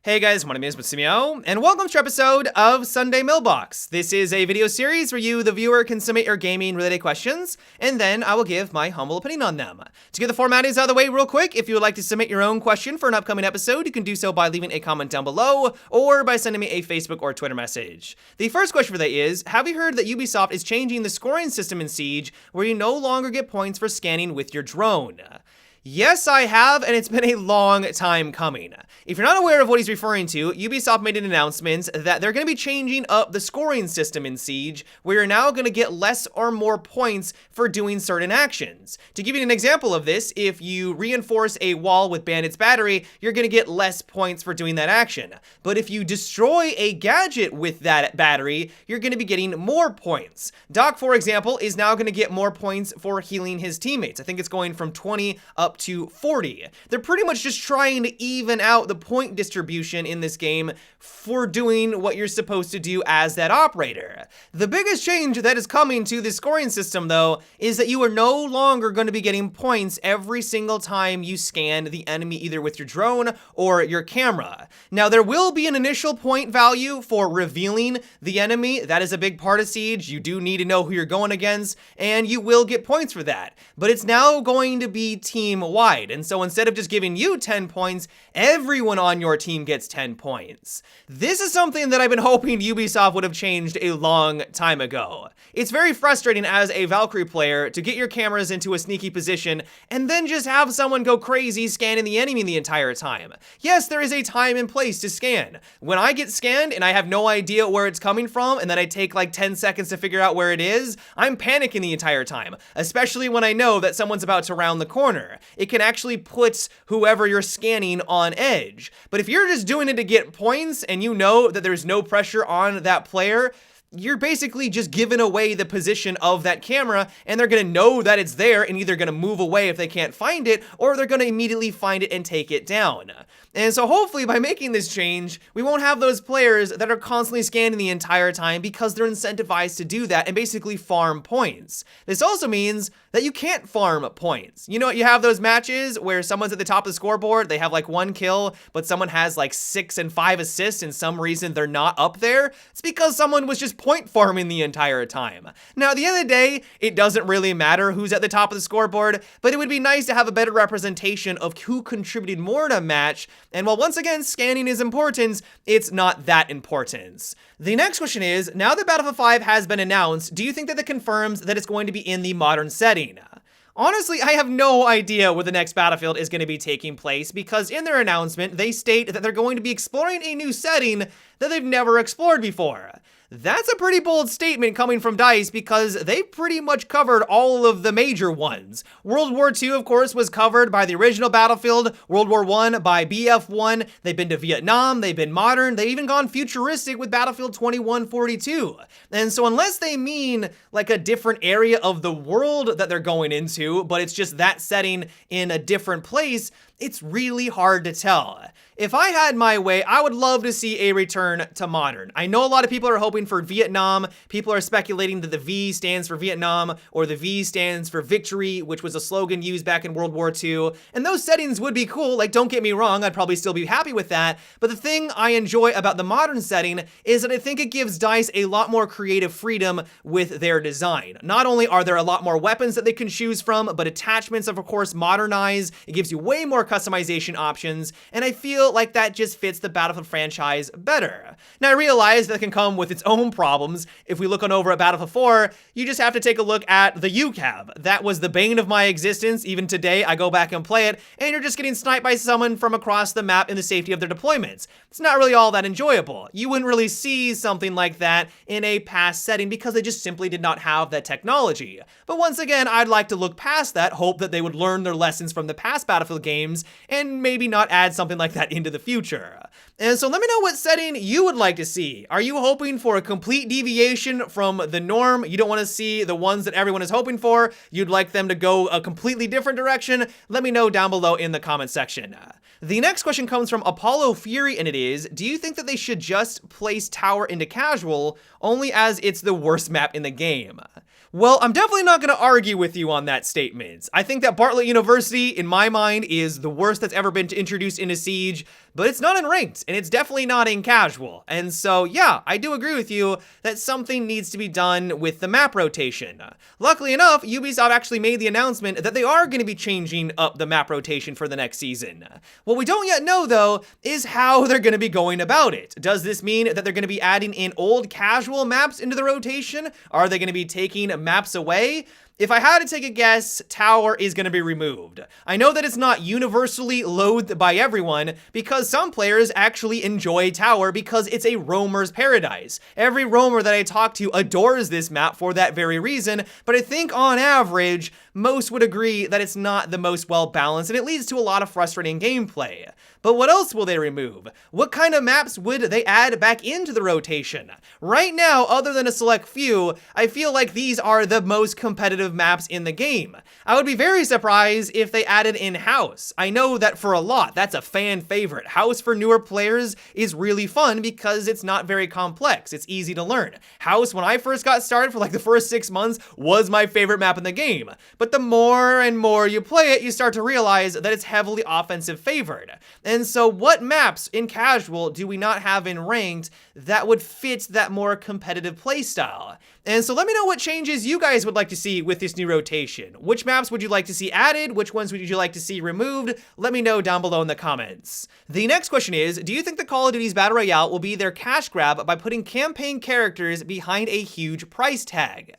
Hey guys, my name is Matsumo, and welcome to our episode of Sunday Mailbox. This is a video series where you, the viewer, can submit your gaming-related questions, and then I will give my humble opinion on them. To get the formalities out of the way real quick, if you would like to submit your own question for an upcoming episode, you can do so by leaving a comment down below, or by sending me a Facebook or Twitter message. The first question for that is, have you heard that Ubisoft is changing the scoring system in Siege, where you no longer get points for scanning with your drone? Yes, I have, and it's been a long time coming. If you're not aware of what he's referring to, Ubisoft made an announcement that they're going to be changing up the scoring system in Siege, where you're now going to get less or more points for doing certain actions. To give you an example of this, if you reinforce a wall with Bandit's battery, you're going to get less points for doing that action. But if you destroy a gadget with that battery, you're going to be getting more points. Doc, for example, is now going to get more points for healing his teammates. I think it's going from 20 up to 40. They're pretty much just trying to even out the point distribution in this game for doing what you're supposed to do as that operator. The biggest change that is coming to the scoring system, though, is that you are no longer going to be getting points every single time you scan the enemy, either with your drone or your camera. Now, there will be an initial point value for revealing the enemy. That is a big part of Siege. You do need to know who you're going against, and you will get points for that. But it's now going to be team-wide, and so instead of just giving you 10 points, everyone on your team gets 10 points. This is something that I've been hoping Ubisoft would have changed a long time ago. It's very frustrating as a Valkyrie player to get your cameras into a sneaky position and then just have someone go crazy scanning the enemy the entire time. Yes, there is a time and place to scan. When I get scanned and I have no idea where it's coming from and then I take like 10 seconds to figure out where it is, I'm panicking the entire time, especially when I know that someone's about to round the corner. It can actually put whoever you're scanning on edge. But if you're just doing it to get points and you know that there's no pressure on that player, you're basically just giving away the position of that camera, and they're going to know that it's there and either going to move away if they can't find it, or they're going to immediately find it and take it down. And so hopefully by making this change, we won't have those players that are constantly scanning the entire time because they're incentivized to do that and basically farm points. This also means that you can't farm points. You know, you have those matches where someone's at the top of the scoreboard, they have like 1 kill, but someone has like 6 and 5 assists and some reason they're not up there. It's because someone was just point farming the entire time. Now, at the end of the day, it doesn't really matter who's at the top of the scoreboard, but it would be nice to have a better representation of who contributed more to a match. And while once again, scanning is important, it's not that important. The next question is, now that Battlefield 5 has been announced, do you think that it confirms that it's going to be in the modern setting? Honestly, I have no idea where the next Battlefield is going to be taking place because in their announcement, they state that they're going to be exploring a new setting that they've never explored before. That's a pretty bold statement coming from DICE because they pretty much covered all of the major ones. World War II, of course, was covered by the original Battlefield, World War I by BF1, they've been to Vietnam, they've been modern, they've even gone futuristic with Battlefield 2142. And so unless they mean like a different area of the world that they're going into, but it's just that setting in a different place, it's really hard to tell. If I had my way, I would love to see a return to modern. I know a lot of people are hoping for Vietnam. People are speculating that the V stands for Vietnam or the V stands for victory, which was a slogan used back in World War II. And those settings would be cool. Like, don't get me wrong, I'd probably still be happy with that. But the thing I enjoy about the modern setting is that I think it gives DICE a lot more creative freedom with their design. Not only are there a lot more weapons that they can choose from, but attachments of course modernize. It gives you way more customization options. And I feel like that just fits the Battlefield franchise better. Now I realize that can come with its own problems. If we look on over at Battlefield 4, you just have to take a look at the UCAV. That was the bane of my existence. Even today, I go back and play it, and you're just getting sniped by someone from across the map in the safety of their deployments. It's not really all that enjoyable. You wouldn't really see something like that in a past setting because they just simply did not have that technology. But once again, I'd like to look past that, hope that they would learn their lessons from the past Battlefield games, and maybe not add something like that into the future. And so let me know what setting you would like to see. Are you hoping for a complete deviation from the norm? You don't want to see the ones that everyone is hoping for? You'd like them to go a completely different direction? Let me know down below in the comment section. The next question comes from Apollo Fury, and it is, do you think that they should just place Tower into casual only as it's the worst map in the game? Well, I'm definitely not going to argue with you on that statement. I think that Bartlett University, in my mind, is the worst that's ever been introduced into Siege, but it's not in ranked, and it's definitely not in casual. And so, yeah, I do agree with you that something needs to be done with the map rotation. Luckily enough, Ubisoft actually made the announcement that they are going to be changing up the map rotation for the next season. What we don't yet know, though, is how they're going to be going about it. Does this mean that they're going to be adding in old casual maps into the rotation? Are they going to be taking maps away? If I had to take a guess, Tower is going to be removed. I know that it's not universally loathed by everyone, because some players actually enjoy Tower because it's a roamer's paradise. Every roamer that I talk to adores this map for that very reason, but I think on average, most would agree that it's not the most well balanced and it leads to a lot of frustrating gameplay. But what else will they remove? What kind of maps would they add back into the rotation? Right now, other than a select few, I feel like these are the most competitive maps in the game. I would be very surprised if they added in House. I know that for a lot, that's a fan favorite. House for newer players is really fun because it's not very complex. It's easy to learn. House, when I first got started for like the first 6 months, was my favorite map in the game. But the more and more you play it, you start to realize that it's heavily offensive favored. And so what maps in casual do we not have in ranked that would fit that more competitive playstyle? And so let me know what changes you guys would like to see with this new rotation. Which maps would you like to see added? Which ones would you like to see removed? Let me know down below in the comments. The next question is, do you think the Call of Duty's Battle Royale will be their cash grab by putting campaign characters behind a huge price tag?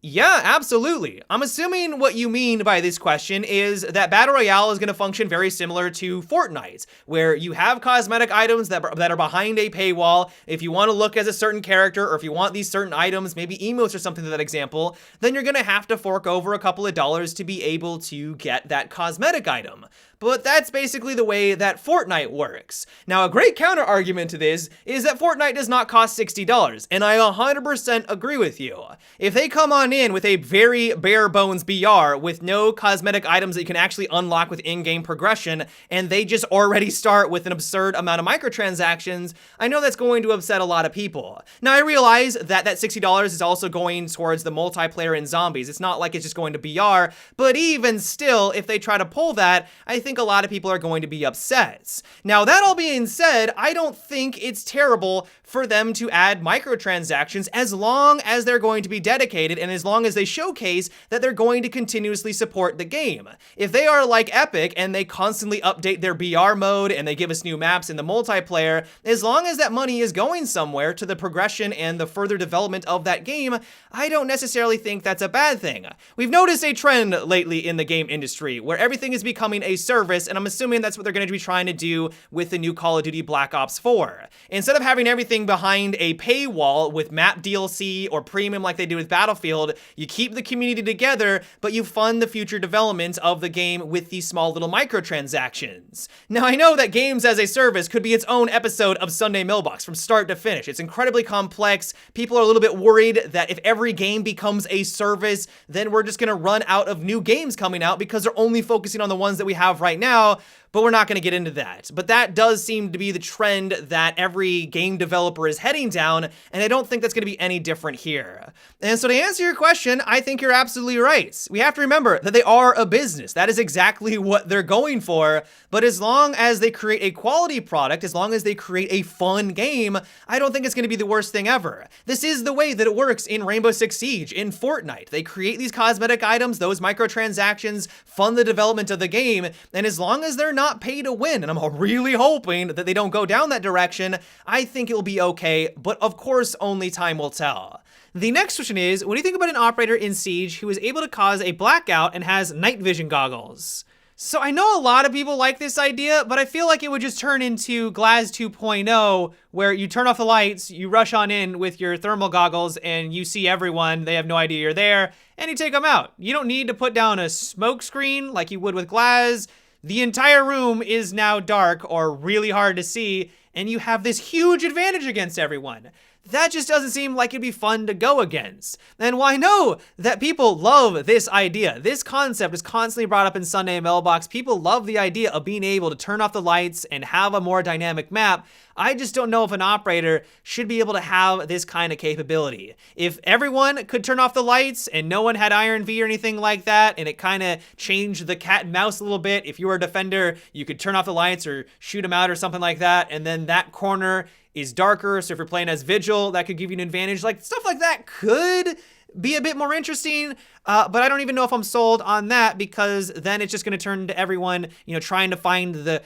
Yeah, absolutely. I'm assuming what you mean by this question is that Battle Royale is going to function very similar to Fortnite, where you have cosmetic items that are behind a paywall. If you want to look as a certain character, or if you want these certain items, maybe emotes or something to that example, then you're going to have to fork over a couple of dollars to be able to get that cosmetic item. But that's basically the way that Fortnite works. Now, a great counter argument to this is that Fortnite does not cost $60, and I 100% agree with you. If they come on in with a very bare bones BR with no cosmetic items that you can actually unlock with in-game progression, and they just already start with an absurd amount of microtransactions, I know that's going to upset a lot of people. Now, I realize that that $60 is also going towards the multiplayer and zombies. It's not like it's just going to BR, but even still, if they try to pull that, I think a lot of people are going to be upset. Now, that all being said, I don't think it's terrible for them to add microtransactions as long as they're going to be dedicated and as long as they showcase that they're going to continuously support the game. If they are like Epic and they constantly update their BR mode and they give us new maps in the multiplayer, as long as that money is going somewhere to the progression and the further development of that game, I don't necessarily think that's a bad thing. We've noticed a trend lately in the game industry where everything is becoming a service, and I'm assuming that's what they're going to be trying to do with the new Call of Duty Black Ops 4. Instead of having everything behind a paywall with map DLC or premium like they do with Battlefield, you keep the community together, but you fund the future development of the game with these small little microtransactions. Now, I know that games as a service could be its own episode of Sunday Mailbox from start to finish. It's incredibly complex. People are a little bit worried that if every game becomes a service, then we're just going to run out of new games coming out because they're only focusing on the ones that we have right now. But we're not going to get into that. But that does seem to be the trend that every game developer is heading down, and I don't think that's going to be any different here. And so to answer your question, I think you're absolutely right. We have to remember that they are a business. That is exactly what they're going for. But as long as they create a quality product, as long as they create a fun game, I don't think it's going to be the worst thing ever. This is the way that it works in Rainbow Six Siege, in Fortnite. They create these cosmetic items, those microtransactions, fund the development of the game, and as long as they're not pay to win, and I'm really hoping that they don't go down that direction, I think it'll be okay, but of course, only time will tell. The next question is, what do you think about an operator in Siege who is able to cause a blackout and has night vision goggles? So I know a lot of people like this idea, but I feel like it would just turn into Glass 2.0, where you turn off the lights, you rush on in with your thermal goggles, and you see everyone, they have no idea you're there, and you take them out. You don't need to put down a smoke screen like you would with Glass. The entire room is now dark or really hard to see, and you have this huge advantage against everyone. that just doesn't seem like it'd be fun to go against. And while I know that people love this idea, this concept is constantly brought up in Sunday Mailbox, people love the idea of being able to turn off the lights and have a more dynamic map. I just don't know if an operator should be able to have this kind of capability. If everyone could turn off the lights and no one had Iron V or anything like that, and it kind of changed the cat and mouse a little bit, if you were a defender, you could turn off the lights or shoot them out or something like that, and then that corner is darker, so if you're playing as Vigil, that could give you an advantage. Like, stuff like that could be a bit more interesting, but I don't even know if I'm sold on that, because then it's just going to turn to everyone, trying to find the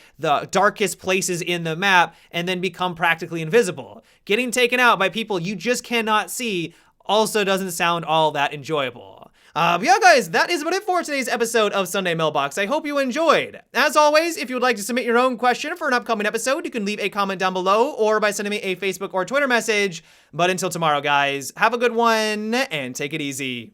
darkest places in the map and then become practically invisible. Getting taken out by people you just cannot see also doesn't sound all that enjoyable. But yeah, guys, that is about it for today's episode of Sunday Mailbox. I hope you enjoyed. As always, if you would like to submit your own question for an upcoming episode, you can leave a comment down below or by sending me a Facebook or Twitter message. But until tomorrow, guys, have a good one and take it easy.